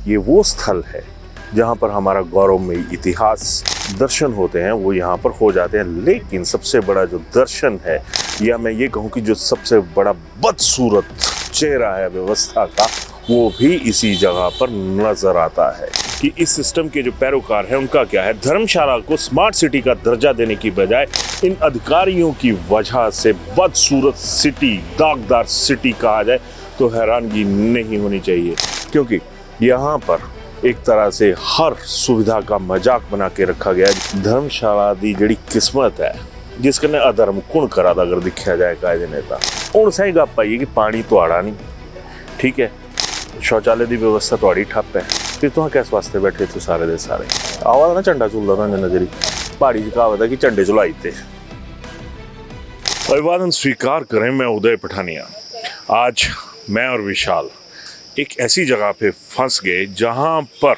ये वो स्थल है जहाँ पर हमारा गौरवमयी इतिहास दर्शन होते हैं, वो यहाँ पर हो जाते हैं। लेकिन सबसे बड़ा जो दर्शन है, या मैं ये कहूँ कि जो सबसे बड़ा बदसूरत चेहरा है व्यवस्था का, वो भी इसी जगह पर नजर आता है कि इस सिस्टम के जो पैरोकार हैं उनका क्या है। धर्मशाला को स्मार्ट सिटी का दर्जा देने की बजाय इन अधिकारियों की वजह से बदसूरत सिटी, दागदार सिटी कहा जाए तो हैरानगी नहीं होनी चाहिए, क्योंकि यहाँ पर एक तरह से हर सुविधा का मजाक बना के रखा गया है। धर्मशाला दी जड़ी किस्मत है जिस कन्ने अधर्म कुण करा अगर दिखा जाए कायदे नेता हूँ सही गप आई कि पानी तो आड़ा नहीं, ठीक है, शौचालय की व्यवस्था थोड़ी ठप्प है, फिर तुम किस वास्ते बैठे थे सारे दे सारे। आवा ना झंडा झूलदा ना नजरी पहाड़ी की कहावत है कि झंडे झुलाई थे। अभिवादन स्वीकार करें, मैं उदय पठानिया। आज मैं और विशाल एक ऐसी जगह पे फंस गए जहाँ पर,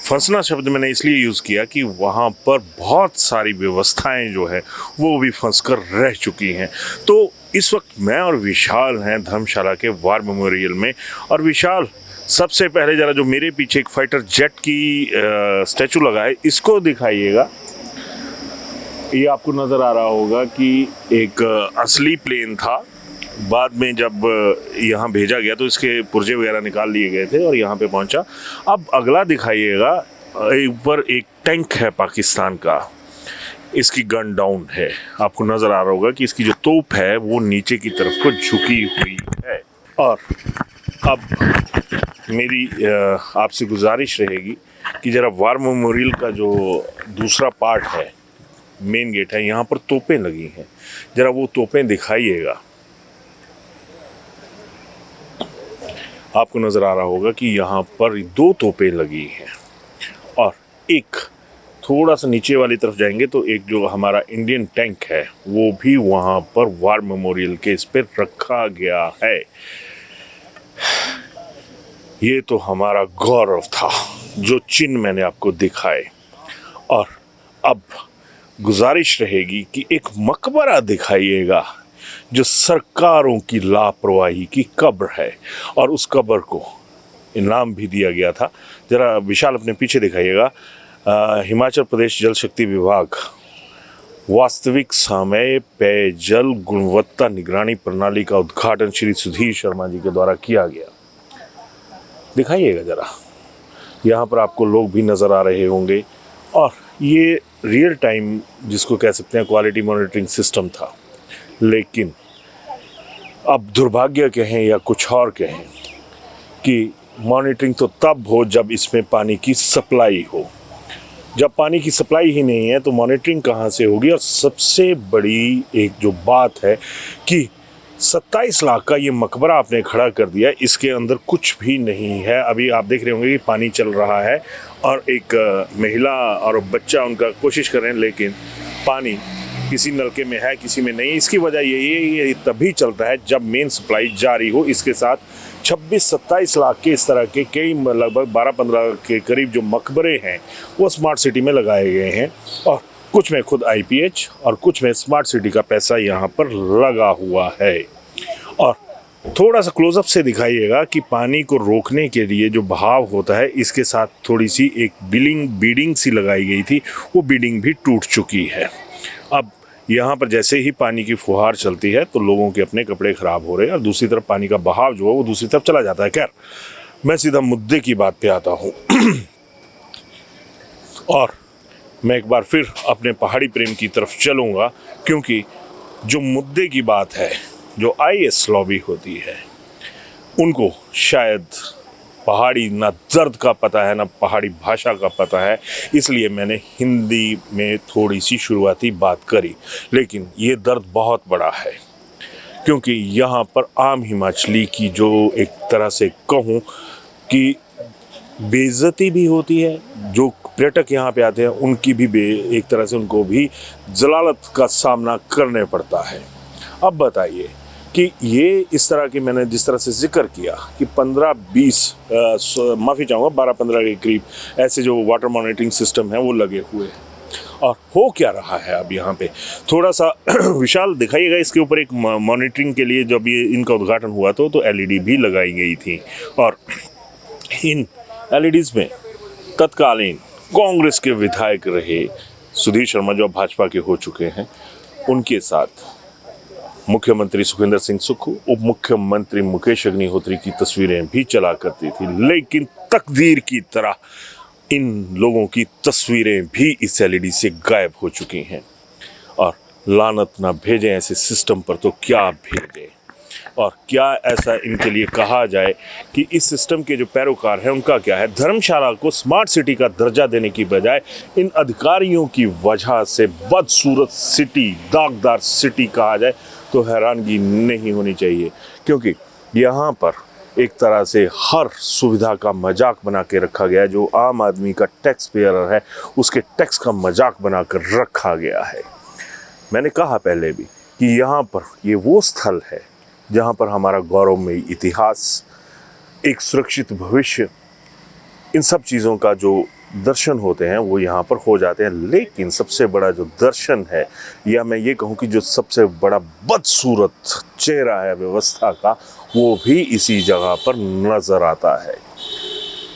फंसना शब्द मैंने इसलिए यूज़ किया कि वहाँ पर बहुत सारी व्यवस्थाएं जो है वो भी फंस कर रह चुकी हैं। तो इस वक्त मैं और विशाल हैं धर्मशाला के वार मेमोरियल में। और विशाल, सबसे पहले ज़रा जो मेरे पीछे एक फाइटर जेट की स्टैचू लगा है, इसको दिखाइएगा। ये आपको नज़र आ रहा होगा कि एक असली प्लेन था, बाद में जब यहाँ भेजा गया तो इसके पुर्जे वगैरह निकाल लिए गए थे और यहाँ पे पहुँचा। अब अगला दिखाइएगा, ऊपर एक टैंक है पाकिस्तान का, इसकी गन डाउन है। आपको नज़र आ रहा होगा कि इसकी जो तोप है वो नीचे की तरफ को झुकी हुई है। और अब मेरी आपसे गुजारिश रहेगी कि ज़रा वार मेमोरियल का जो दूसरा पार्ट है, मेन गेट है, यहाँ पर तोपें लगी हैं, ज़रा वो तोपें दिखाइएगा। आपको नज़र आ रहा होगा कि यहाँ पर 2 तोपें लगी हैं और एक थोड़ा सा नीचे वाली तरफ जाएंगे तो एक जो हमारा इंडियन टैंक है वो भी वहाँ पर वार मेमोरियल के इस पर रखा गया है। ये तो हमारा गौरव था जो चिन्ह मैंने आपको दिखाए। और अब गुजारिश रहेगी कि एक मकबरा दिखाइएगा जो सरकारों की लापरवाही की कब्र है, और उस कब्र को इनाम भी दिया गया था। ज़रा विशाल अपने पीछे दिखाइएगा। हिमाचल प्रदेश जल शक्ति विभाग वास्तविक समय पेयजल गुणवत्ता निगरानी प्रणाली का उद्घाटन श्री सुधीर शर्मा जी के द्वारा किया गया। दिखाइएगा ज़रा, यहाँ पर आपको लोग भी नज़र आ रहे होंगे। और ये रियल टाइम जिसको कह सकते हैं क्वालिटी मॉनिटरिंग सिस्टम था, लेकिन अब दुर्भाग्य कहें या कुछ और कहें कि मॉनिटरिंग तो तब हो जब इसमें पानी की सप्लाई हो। जब पानी की सप्लाई ही नहीं है तो मॉनिटरिंग कहाँ से होगी। और सबसे बड़ी एक जो बात है कि 27 लाख का ये मकबरा आपने खड़ा कर दिया, इसके अंदर कुछ भी नहीं है। अभी आप देख रहे होंगे कि पानी चल रहा है और एक महिला और बच्चा उनका कोशिश कर रहे हैं, लेकिन पानी किसी नलके में है, किसी में नहीं। इसकी वजह यही है, ये तभी चलता है जब मेन सप्लाई जारी हो। इसके साथ 26-27 लाख के इस तरह के कई, लगभग 12-15 के करीब जो मकबरे हैं वो स्मार्ट सिटी में लगाए गए हैं, और कुछ में खुद IPH और कुछ में स्मार्ट सिटी का पैसा यहाँ पर लगा हुआ है। और थोड़ा सा क्लोजअप से दिखाइएगा कि पानी को रोकने के लिए जो बहाव होता है, इसके साथ थोड़ी सी एक बीडिंग सी लगाई गई थी, वो बीडिंग भी टूट चुकी है। अब यहाँ पर जैसे ही पानी की फुहार चलती है तो लोगों के अपने कपड़े ख़राब हो रहे हैं और दूसरी तरफ पानी का बहाव जो है वो दूसरी तरफ चला जाता है। खैर, मैं सीधा मुद्दे की बात पे आता हूँ। और मैं एक बार फिर अपने पहाड़ी प्रेम की तरफ चलूँगा, क्योंकि जो मुद्दे की बात है, जो IS लॉबी होती है, उनको शायद पहाड़ी ना दर्द का पता है ना पहाड़ी भाषा का पता है, इसलिए मैंने हिंदी में थोड़ी सी शुरुआती बात करी। लेकिन ये दर्द बहुत बड़ा है, क्योंकि यहाँ पर आम हिमाचली की जो एक तरह से कहूँ कि बेइज्जती भी होती है। जो पर्यटक यहाँ पे आते हैं उनकी भी एक तरह से उनको भी जलालत का सामना करने पड़ता है। अब बताइए कि ये इस तरह की, मैंने जिस तरह से जिक्र किया कि 15-20 माफ़ी चाहूँगा 12-15 के करीब ऐसे जो वाटर मॉनिटरिंग सिस्टम है वो लगे हुए हैं। और हो क्या रहा है अब यहाँ पे, थोड़ा सा विशाल दिखाइएगा। इसके ऊपर एक मॉनिटरिंग के लिए जब ये इनका उद्घाटन हुआ तो LED भी लगाई गई थी, और इन एलईडीज में तत्कालीन कांग्रेस के विधायक रहे सुधीर शर्मा, जो भाजपा के हो चुके हैं, उनके साथ मुख्यमंत्री सुखविंदर सिंह सुक्खू, उप मुख्यमंत्री मुकेश अग्निहोत्री की तस्वीरें भी चला करती थी। लेकिन तकदीर की तरह इन लोगों की तस्वीरें भी इस एलईडी से गायब हो चुकी हैं। और लानत ना भेजें ऐसे सिस्टम पर तो क्या भेजें, और क्या ऐसा इनके लिए कहा जाए कि इस सिस्टम के जो पैरोकार हैं उनका क्या है। धर्मशाला को स्मार्ट सिटी का दर्जा देने की बजाय इन अधिकारियों की वजह से बदसूरत सिटी, दागदार सिटी कहा जाए तो हैरानगी नहीं होनी चाहिए, क्योंकि यहाँ पर एक तरह से हर सुविधा का मजाक बना के रखा गया है। जो आम आदमी का टैक्स पेयर है उसके टैक्स का मजाक बना कर रखा गया है। मैंने कहा पहले भी कि यहाँ पर ये वो स्थल है जहाँ पर हमारा गौरवमयी इतिहास, एक सुरक्षित भविष्य, इन सब चीज़ों का जो दर्शन होते हैं वो यहाँ पर हो जाते हैं। लेकिन सबसे बड़ा जो दर्शन है, या मैं ये कहूँ कि जो सबसे बड़ा बदसूरत चेहरा है व्यवस्था का, वो भी इसी जगह पर नज़र आता है।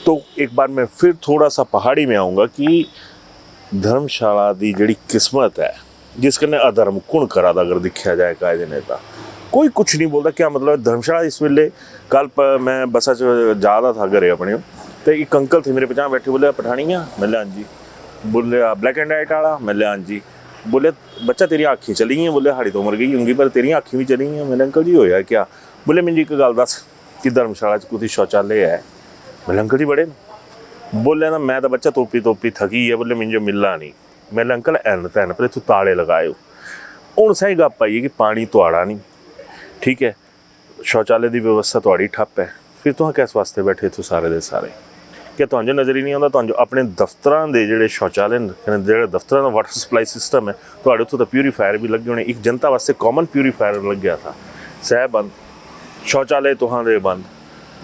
तो एक बार मैं फिर थोड़ा सा पहाड़ी में आऊँगा कि धर्मशाला दी जड़ी किस्मत है जिसकने अधर्म कुण करा दा, अगर दिखा जाए कायदे नेता कोई कुछ नहीं बोलता। क्या मतलब धर्मशाला इस वेले कल मैं बसा जा रहा था घरे अपने, तो एक अंकल थे मेरे पे बैठे, बोले पठानिया, मैं हाँ जी। बोले ब्लैक एंड वाइट वाला, मैं हाँ जी। बोले बच्चा तेरी आँखें चली गई, बोले हाड़ी तो उमर गई होंगी पर तेरी आँखें भी चली गई। मैंने अंकल जी होया क्या? बोले मैंने एक गल दस कि धर्मशाला च कुछ शौचालय है। मैंने अंकल जी बड़े, बोले ना मैं तो बच्चा तोपी थकी है, बोले मुझे मिलना नहीं। मैंने अंकल एन तैन पर इतों ताले लगाए हूँ सही गप आई है कि पानी थोड़ा नहीं ठीक है, शौचालय की व्यवस्था थोड़ी ठप्प है, फिर तुम किस वास्ते बैठे इतों सारे दे सारे? क्या तुझे नज़र ही नहीं आता? तुझे अपने दफ्तरों के जोड़े शौचालय जो दफ्तर का वाटर सप्लाई सिस्टम है, तो उतों तो प्यूरीफायर भी लगे होने। एक जनता वास्ते कॉमन प्यूरीफायर लग गया था, सह बंद, शौचालय तुहां बंद।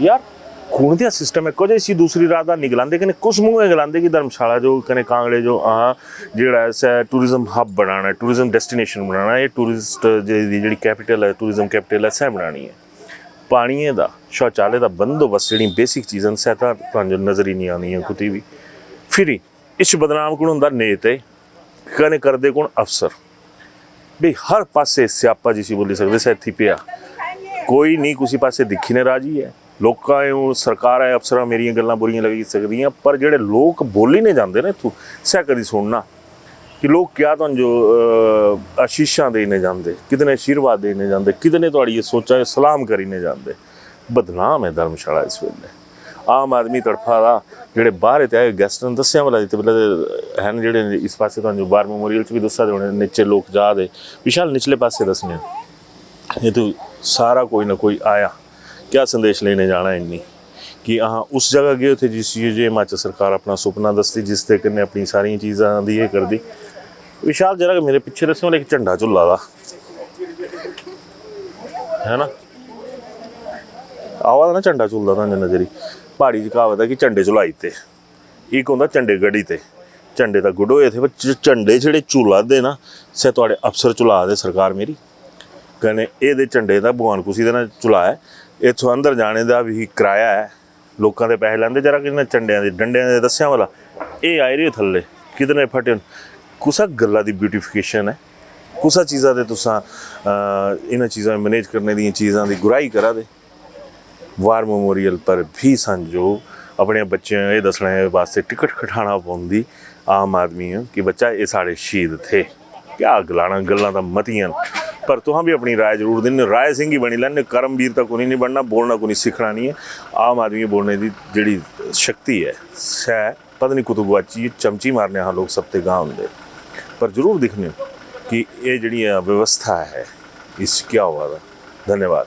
यार खून दिया सिस्टम है कुछ इसी दूसरी रात निगलाते कने कुछ मुँह निगलाते कि धर्मशाला जो कने कांगड़े जो जोड़ा टूरिज्म हब बनाना है, टूरिज्म डेस्टिनेशन बनाना है, टूरिस्ट जी कैपिटल है, टूरिज्म कैपिटल है, सह बनानी है। पानी का शौचालय का बंदोबस्त जी बेसिक चीज़ां सह तो नज़र ही नहीं आनी है कुछ भी। फिर इस बदनाम कौन होंदा? नेते कने करदे कौन? अफसर। भी हर पासे स्यापा जिसी बोली सकते सह इत्थे पिया, कोई नहीं किसी पासे दिखी ने राजी है। लोग सरकार है, अफसर मेरिया गल्लां बुरियां लगी सकदियां, पर जेडे लोग बोली नहीं जाते ना इत्थों, सह कदी सुनना कि लोग क्या तो जो आशीषां देने जाते, कितने आशीर्वाद देने जाते, कितने तो ये सोचा सलाम करीने जाते। बदनाम है धर्मशाला इस वेले। आम आदमी तड़फा दा जेडे बाहर इत्थे आए गेस्ट ने दस्सिया वाला हैं जेडे इस पासे तो जो बार मेमोरियल च भी दस्सा दे होने, नीचे लोग जा दे विशाल निचले पासे दसने, ये तो सारा कोई ना कोई आया क्या संदेश लेने जाना है इन्नी कि हाँ उस जगह गए थे जिस चीज़ हिमाचल सरकार अपना सुपना दसती, जिसते कन्नै अपनी सारी चीज़ां दी ये कर दी। विशाल जरा मेरे पिछे दस्से वाले एक झंडा झुला दा है ना, आवा ना झंडा झुलदा था नजरी। पहाड़ी च कहावत है कि झंडे झुलाई ते, एक होंदा झंडे गढ़ी ते, झंडे तो गुड होए थे पर झंडे जेडे झुला दे ना सह तुहाडे अफसर झुला दे सरकार मेरी कने ये झंडे का भगवान कुसी दे ना झुलाया। इत्थों अंदर जाने का भी किराया है, लोगों के पैसे लैंदे जरा कि झंडिया के डंडिया के दस्सिया वाला ये आए रहे थल्ले कितने फटे कुसा गल्ला दी ब्यूटिफिकेशन है, कुसा चीज़ा दे तुसा इन्हां चीज़ां मैनेज करने दी चीज़ां दी गुराई करा दे। वार मेमोरियल पर भी संजो अपने बच्चों ये दसने वास्ते टिकट कटाना पौंदी आम आदमी कि बच्चा ये साढ़े शहीद थे। क्या गलाना गल्लां तां मतियां, पर तुहां भी अपनी राय जरूर देने। राय सिंह ही बनी लैने, करमवीर तक कोई नहीं बनना, बोलना कोई सीखना नहीं है। आम आदमी बोलने की जी शक्ति है सह पता नहीं कुतु गुआची, चमची मारने हाँ लोग सब ते गाँव होंगे, पर जरूर दिखने कि ये जी व्यवस्था है इस क्या हुआ था। धन्यवाद।